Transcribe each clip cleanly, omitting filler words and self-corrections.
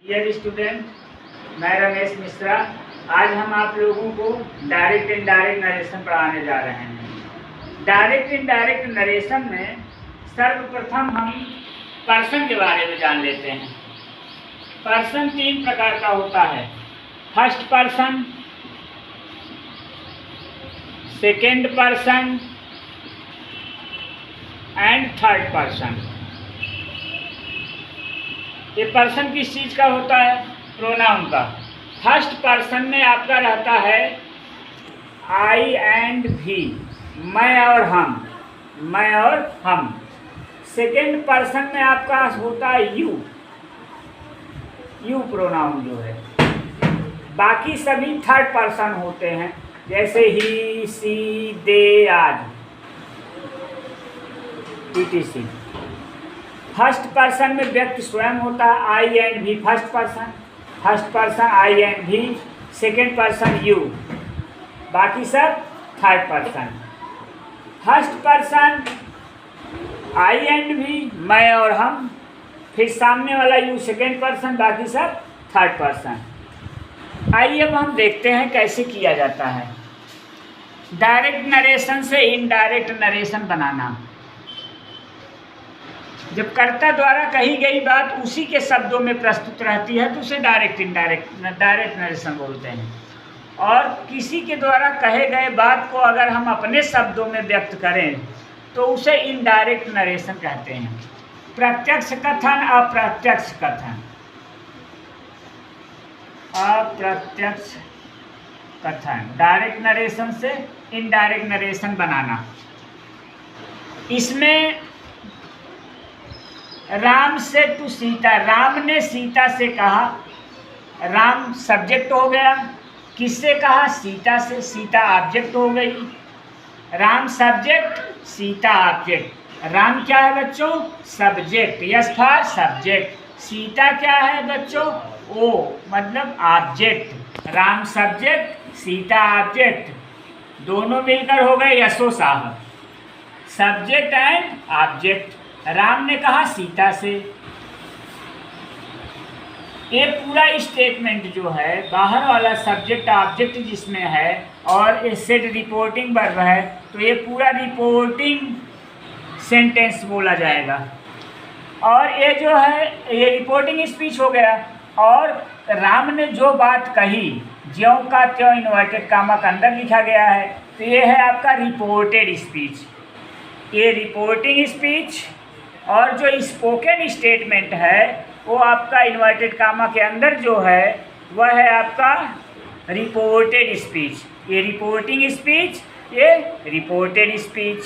Dear student, मैं रमेश मिश्रा। आज हम आप लोगों को डायरेक्ट इनडायरेक्ट नरेशन पढ़ाने जा रहे हैं। डायरेक्ट इनडायरेक्ट नरेशन में सर्वप्रथम हम पर्सन के बारे में जान लेते हैं। पर्सन 3 प्रकार का होता है। First person, second person and third person. ये पर्सन किस चीज़ का होता है? प्रोनाउन का। फर्स्ट पर्सन में आपका रहता है आई एंड वी, मैं और हम, मैं और हम। सेकेंड पर्सन में आपका होता है यू, यू प्रोनाउन जो है। बाकी सभी थर्ड पर्सन होते हैं, जैसे ही, सी, दे आदि etc। फर्स्ट पर्सन में व्यक्ति स्वयं होता है I and we, first person I and we, second person you, बाकी सब third person. First person I and we, मैं और हम, फिर सामने वाला यू सेकेंड पर्सन, बाकी सब थर्ड पर्सन। आइए अब हम देखते हैं कैसे किया जाता है डायरेक्ट नरेशन से इनडायरेक्ट नरेशन बनाना। जब कर्ता द्वारा कही गई बात उसी के शब्दों में प्रस्तुत रहती है तो उसे डायरेक्ट नरेशन बोलते हैं। और किसी के द्वारा कहे गए बात को अगर हम अपने शब्दों में व्यक्त करें तो उसे इनडायरेक्ट नरेशन कहते हैं। प्रत्यक्ष कथन, अप्रत्यक्ष कथन, अप्रत्यक्ष कथन, डायरेक्ट नरेशन से इनडायरेक्ट नरेशन बनाना। इसमें राम से टू सीता, राम ने सीता से कहा, राम सब्जेक्ट हो गया। किससे कहा? सीता से, सीता ऑब्जेक्ट हो गई। Ram subject, Sita object. राम क्या है बच्चों? Subject, yes for subject. Sita क्या है बच्चों? ओ मतलब object. Ram subject, Sita object, दोनों मिलकर हो गए यशो साहब, सब्जेक्ट एंड ऑब्जेक्ट। राम ने कहा सीता से। ये पूरा स्टेटमेंट जो है, बाहर वाला सब्जेक्ट ऑब्जेक्ट जिसमें है और ये सेट रिपोर्टिंग वर्ब है, तो ये पूरा रिपोर्टिंग सेंटेंस बोला जाएगा। और ये जो है ये रिपोर्टिंग स्पीच हो गया। और राम ने जो बात कही ज्यों का त्यों इन्वर्टेड कामा के अंदर लिखा गया है, तो ये है आपका रिपोर्टेड स्पीच। ये रिपोर्टिंग स्पीच और जो स्पोकन स्टेटमेंट है वो आपका इन्वर्टेड कामा के अंदर जो है वह है आपका रिपोर्टेड स्पीच। ये रिपोर्टिंग स्पीच, ये रिपोर्टेड स्पीच।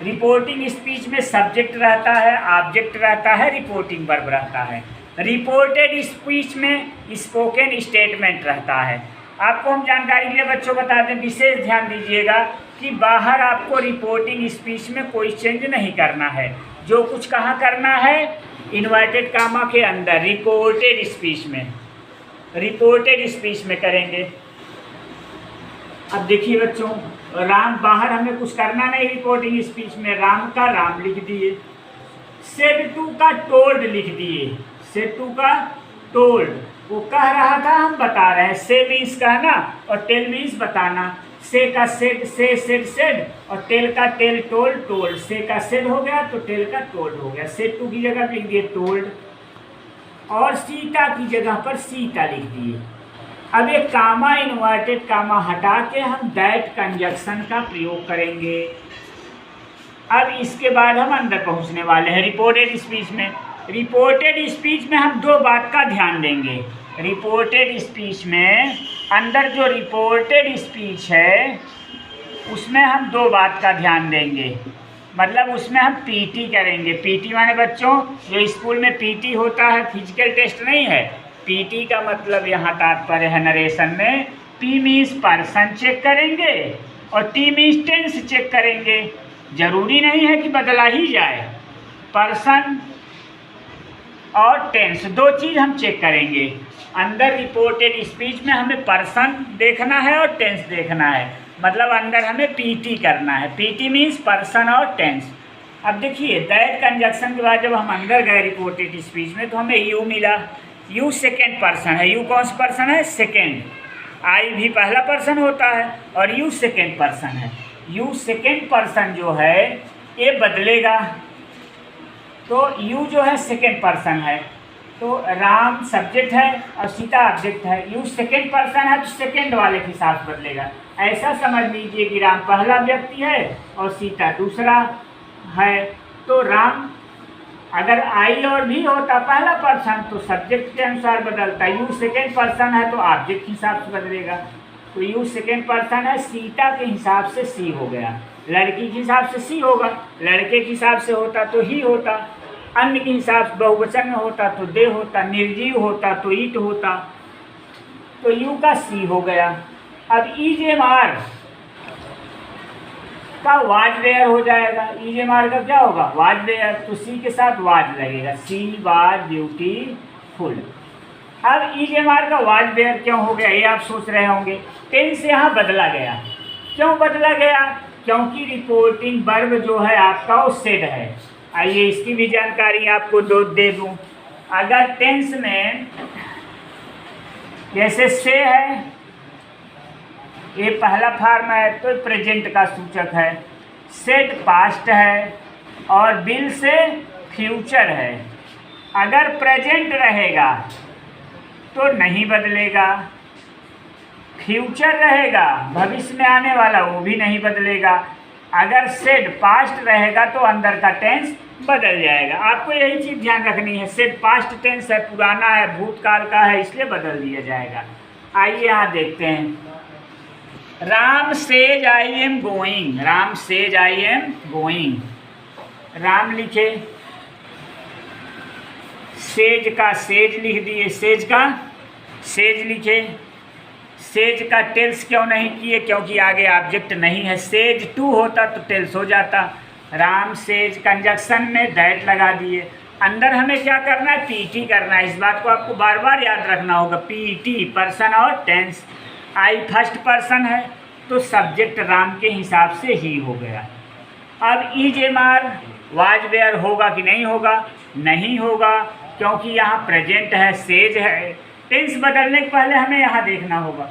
रिपोर्टिंग स्पीच में सब्जेक्ट रहता है, ऑब्जेक्ट रहता है, रिपोर्टिंग वर्ब रहता है। रिपोर्टेड स्पीच में स्पोकन स्टेटमेंट रहता है। आपको हम जानकारी के लिए बच्चों बता दें, विशेष ध्यान दीजिएगा कि बाहर आपको रिपोर्टिंग स्पीच में कोई चेंज नहीं करना है। जो कुछ कहाँ करना है? इन्वर्टेड कामा के अंदर रिपोर्टेड स्पीच में, रिपोर्टेड स्पीच में करेंगे। अब देखिए बच्चों, राम, बाहर हमें कुछ करना नहीं रिपोर्टिंग स्पीच में। राम का राम लिख दिए, सेड टू का टोल्ड लिख दिए, सेड टू का टोल्ड। वो कह रहा था, हम बता रहे हैं। से मीन्स कहना और टेल मीन्स बताना। से का सेड, से सेड सेड, और टेल का टेल, टोल्ड टोल्ड। से का सेड हो गया तो टेल का टोल्ड हो गया। सेड टू की जगह लिख दिए टोल्ड, और सीता की जगह पर सीता लिख दिए। अब एक कामा इन्वर्टेड कामा हटा के हम दैट कंजक्शन का प्रयोग करेंगे। अब इसके बाद हम अंदर पहुंचने वाले हैं रिपोर्टेड स्पीच में। रिपोर्टेड स्पीच में हम 2 बात का ध्यान देंगे। रिपोर्टेड स्पीच में अंदर जो रिपोर्टेड स्पीच है उसमें हम 2 बात का ध्यान देंगे। मतलब उसमें हम पीटी करेंगे। पीटी माने बच्चों, जो स्कूल में पीटी होता है, फिजिकल टेस्ट नहीं है। पीटी का मतलब यहाँ तात्पर्य है नरेशन में, पी मीन्स पर्सन चेक करेंगे और टी मीन्स टेंस चेक करेंगे। जरूरी नहीं है कि बदला ही जाए। पर्सन और टेंस 2 चीज़ हम चेक करेंगे। अंदर रिपोर्टेड स्पीच में हमें पर्सन देखना है और टेंस देखना है। मतलब अंदर हमें पीटी करना है। पीटी मीन्स पर्सन और टेंस। अब देखिए दैट कंजक्शन के बाद जब हम अंदर गए रिपोर्टेड स्पीच में तो हमें यू मिला। यू सेकेंड पर्सन है। यू कौन सा पर्सन है? सेकेंड। आई भी पहला पर्सन होता है और यू सेकेंड पर्सन है। यू सेकेंड पर्सन जो है ये बदलेगा, तो यू जो है सेकेंड पर्सन है, तो राम सब्जेक्ट है और सीता ऑब्जेक्ट है। यू सेकेंड पर्सन है तो सेकेंड वाले के साथ बदलेगा। ऐसा समझ लीजिए कि राम पहला व्यक्ति है और सीता दूसरा है। तो राम अगर आई और भी होता पहला पर्सन तो सब्जेक्ट के अनुसार बदलता। यू सेकेंड पर्सन है तो ऑब्जेक्ट के हिसाब से बदलेगा। तो यू सेकेंड पर्सन है, सीता के हिसाब से सी हो गया। लड़की के हिसाब से सी होगा, लड़के के हिसाब से होता तो ही होता, अन्य के हिसाब से बहुवचन में होता तो दे होता, निर्जीव होता तो ईट होता। तो यू का सी हो गया। अब ईजेमार का वाज वेयर हो जाएगा। ईजेमार का क्या होगा? Was were. तो सी के साथ वाज लगेगा, सी वाज ब्यूटीफुल। अब ईजेमार का वाज वेयर क्यों हो गया ये आप सोच रहे होंगे। टेंस यहाँ बदला गया। क्यों बदला गया? क्योंकि रिपोर्टिंग वर्ब जो है आपका वो सेड है। आइए इसकी भी जानकारी आपको दे दूँ। अगर टेंस में जैसे से है, ये पहला फॉर्म है तो प्रेजेंट का सूचक है, सेड पास्ट है और विल से फ्यूचर है। अगर प्रेजेंट रहेगा तो नहीं बदलेगा, फ्यूचर रहेगा भविष्य में आने वाला वो भी नहीं बदलेगा। अगर सेड पास्ट रहेगा तो अंदर का टेंस बदल जाएगा। आपको यही चीज़ ध्यान रखनी है। सेड पास्ट टेंस है, पुराना है, भूतकाल का है, इसलिए बदल दिया जाएगा। आइए यहाँ देखते हैं। Ram says I am going. Ram says I am going. Ram लिखे, सेज का सेज लिख दिए, सेज का सेज लिखे। सेज का टेल्स क्यों नहीं किए? क्योंकि आगे ऑब्जेक्ट नहीं है। सेज टू होता तो टेल्स हो जाता। राम सेज कंजक्शन में दैट लगा दिए। अंदर हमें क्या करना है? पीटी करना है। इस बात को आपको बार बार याद रखना होगा। पीटी पर्सन और टेंस। आई फर्स्ट पर्सन है तो सब्जेक्ट राम के हिसाब से ही हो गया। अब ईजेमार वाज वेयर होगा कि नहीं होगा? नहीं होगा, क्योंकि यहाँ प्रेजेंट है, सेज है। टेंस बदलने के पहले हमें यहाँ देखना होगा।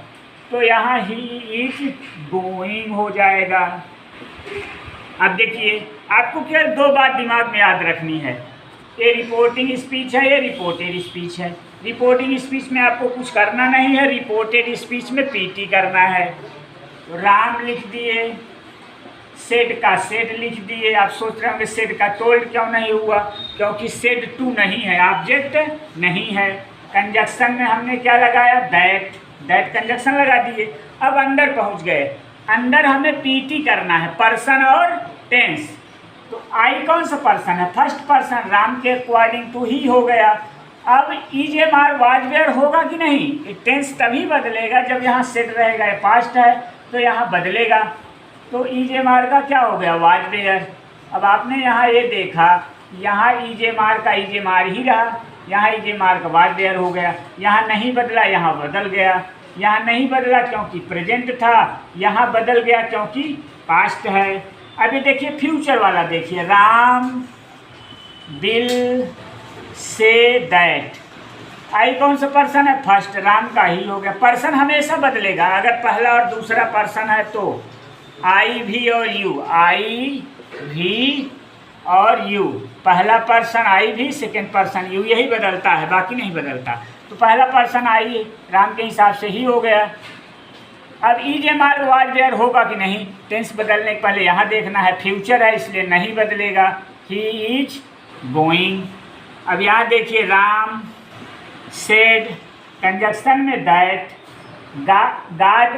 तो यहाँ ही इज गोइंग हो जाएगा। अब देखिए, आपको केवल दो बात दिमाग में याद रखनी है। ये रिपोर्टिंग स्पीच है, ये रिपोर्टेड स्पीच है। रिपोर्टिंग स्पीच में आपको कुछ करना नहीं है, रिपोर्टेड स्पीच में पीटी करना है। तो राम लिख दिए, सेड का सेड लिख दिए। आप सोच रहे होंगे सेड का टोल्ड क्यों नहीं हुआ? क्योंकि सेड टू नहीं है, ऑब्जेक्ट नहीं है। कंजक्शन में हमने क्या लगाया? दैट। दैट कंजक्शन लगा दिए। अब अंदर पहुंच गए। अंदर हमें पीटी करना है, पर्सन और टेंस। तो आई कौन सा पर्सन है? First person. राम के अकॉर्डिंग टू ही हो गया। अब ईजेमार वाज वेयर होगा कि नहीं? टेंस तभी बदलेगा जब यहाँ सेड रहेगा। ये पास्ट है तो यहाँ बदलेगा। तो ईजेमार का क्या हो गया? Was were. अब आपने यहाँ ये देखा, यहाँ ईजेमार का ईजेमार ही रहा, यहाँ ईजेमार का वाज वेयर हो गया। यहाँ नहीं बदला, यहाँ बदल गया। यहाँ नहीं बदला क्योंकि प्रेजेंट था, यहाँ बदल गया क्योंकि पास्ट है। अभी देखिए फ्यूचर वाला देखिए, राम विल से दैट। आई कौन सा पर्सन है? फर्स्ट। राम का ही हो गया। पर्सन हमेशा बदलेगा। अगर पहला और दूसरा पर्सन है तो आई भी और यू, आई भी और यू। पहला पर्सन आई भी, सेकेंड पर्सन यू, यही बदलता है, बाकी नहीं बदलता। तो पहला पर्सन आई राम के हिसाब से ही हो गया। अब ईजेमार वाज वेयर होगा कि नहीं? टेंस बदलने के पहले यहाँ देखना है। फ्यूचर है इसलिए नहीं बदलेगा। He is going. अब यहाँ देखिए, राम सेड कंजक्शन में दैट, गाड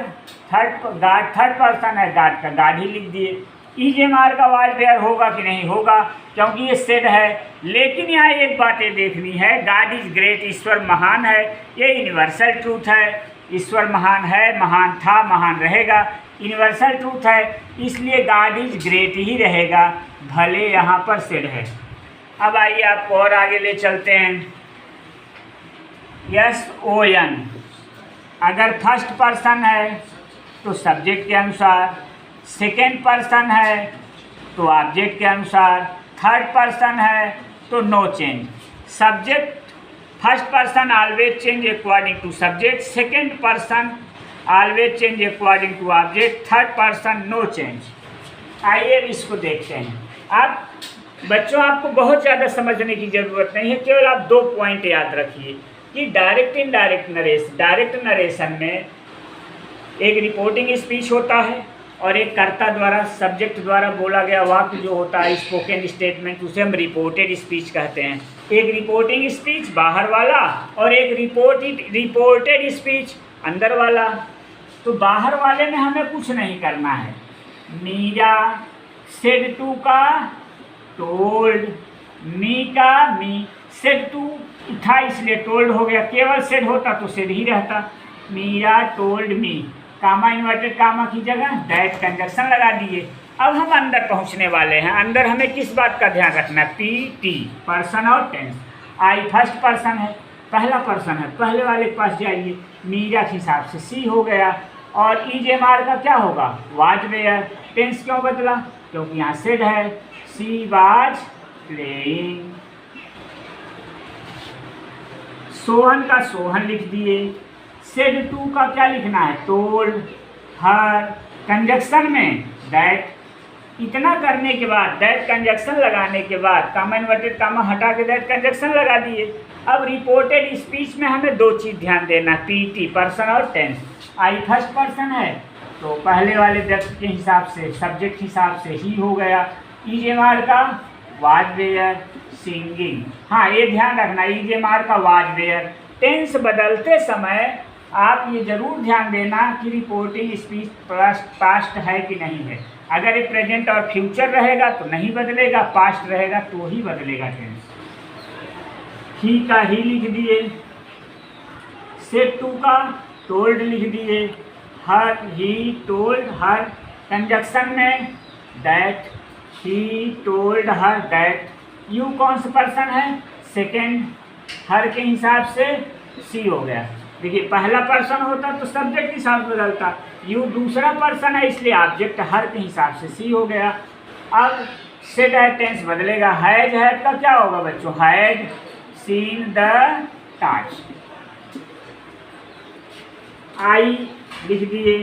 थर्ड पर्सन है, गाड का गाड ही लिख दिए। ईजेमार का वाज वेयर होगा कि नहीं? होगा, क्योंकि ये सेड है। लेकिन यहाँ एक बात ये देखनी है, गॉड इज ग्रेट, ईश्वर महान है। ये यूनिवर्सल ट्रूथ है। ईश्वर महान है, महान था, महान रहेगा, यूनिवर्सल ट्रूथ है, इसलिए गॉड इज ग्रेट ही रहेगा, भले यहाँ पर सेड है। अब आइए आपको और आगे ले चलते हैं। यस ओ एन, अगर फर्स्ट पर्सन है तो सब्जेक्ट के अनुसार, सेकेंड पर्सन है तो ऑब्जेक्ट के अनुसार, थर्ड पर्सन है तो no change. Subject first person always change according to subject, second person always change according to object, third person no change. आइए इसको देखते हैं। आप बच्चों आपको बहुत ज़्यादा समझने की ज़रूरत नहीं है, केवल आप 2 पॉइंट याद रखिए कि डायरेक्ट नरेशन में एक रिपोर्टिंग स्पीच होता है और एक कर्ता द्वारा सब्जेक्ट द्वारा बोला गया वाक्य जो होता है स्पोकन स्टेटमेंट, उसे हम रिपोर्टेड स्पीच कहते हैं। एक रिपोर्टिंग स्पीच बाहर वाला और एक रिपोर्टेड स्पीच अंदर वाला। तो बाहर वाले में हमें कुछ नहीं करना है। मीरा सेड टू का टोल्ड, मी का मी, सेड टू था इसलिए टोल्ड हो गया, केवल सेड होता तो सेड ही रहता। मीरा टोल्ड मी, कामा इन्वर्टेड कामा की जगह दैट कंजक्शन लगा दिए। अब हम अंदर पहुंचने वाले हैं। अंदर हमें किस बात का ध्यान रखना है? पी टी, पर्सन और टेंस। आई फर्स्ट पर्सन है, पहला पर्सन है, पहले वाले के पास जाइए। मीरा के हिसाब से सी हो गया और ईजेमार का क्या होगा? Was where. टेंस क्यों बदला? क्योंकि यहाँ सेड है। She was playing. सोहन का सोहन लिख दिए। सेड टू का क्या लिखना है? Told her. कंजक्शन में दैट। इतना करने के बाद दैट कंजक्शन लगाने के बाद कामा इन्वर्टेड कामा हटा के दैट कंजक्शन लगा दिए। अब रिपोर्टेड स्पीच में हमें 2 चीज़ ध्यान देना, पी टी, पर्सन और टेंस। आई फर्स्ट पर्सन है तो पहले वाले व्यक्ति के हिसाब से सब्जेक्ट के हिसाब से ही हो गया। ईजेमार का वाज वेयर सिंगिंग। हाँ, ये ध्यान रखना, ईजेमार का वाज वेयर। टेंस बदलते समय आप ये जरूर ध्यान देना कि रिपोर्टिंग स्पीच पास्ट है कि नहीं है। अगर ये प्रेजेंट और फ्यूचर रहेगा तो नहीं बदलेगा, पास्ट रहेगा तो ही बदलेगा टेंस। ही का ही लिख दिए, सेड टू का टोल्ड लिख दिए, हर ही टोल्ड हर। कंजक्शन में that, he told her that. You कौन सा पर्सन है? सेकेंड, हर के हिसाब से सी हो गया। देखिए पहला पर्सन होता तो सब्जेक्ट के हिसाब से बदलता, यू दूसरा पर्सन है इसलिए ऑब्जेक्ट हर के हिसाब से सी हो गया। अब सेड है टेंस बदलेगा, हैज हैड का क्या होगा बच्चों? Had seen the task. I लिख दिए,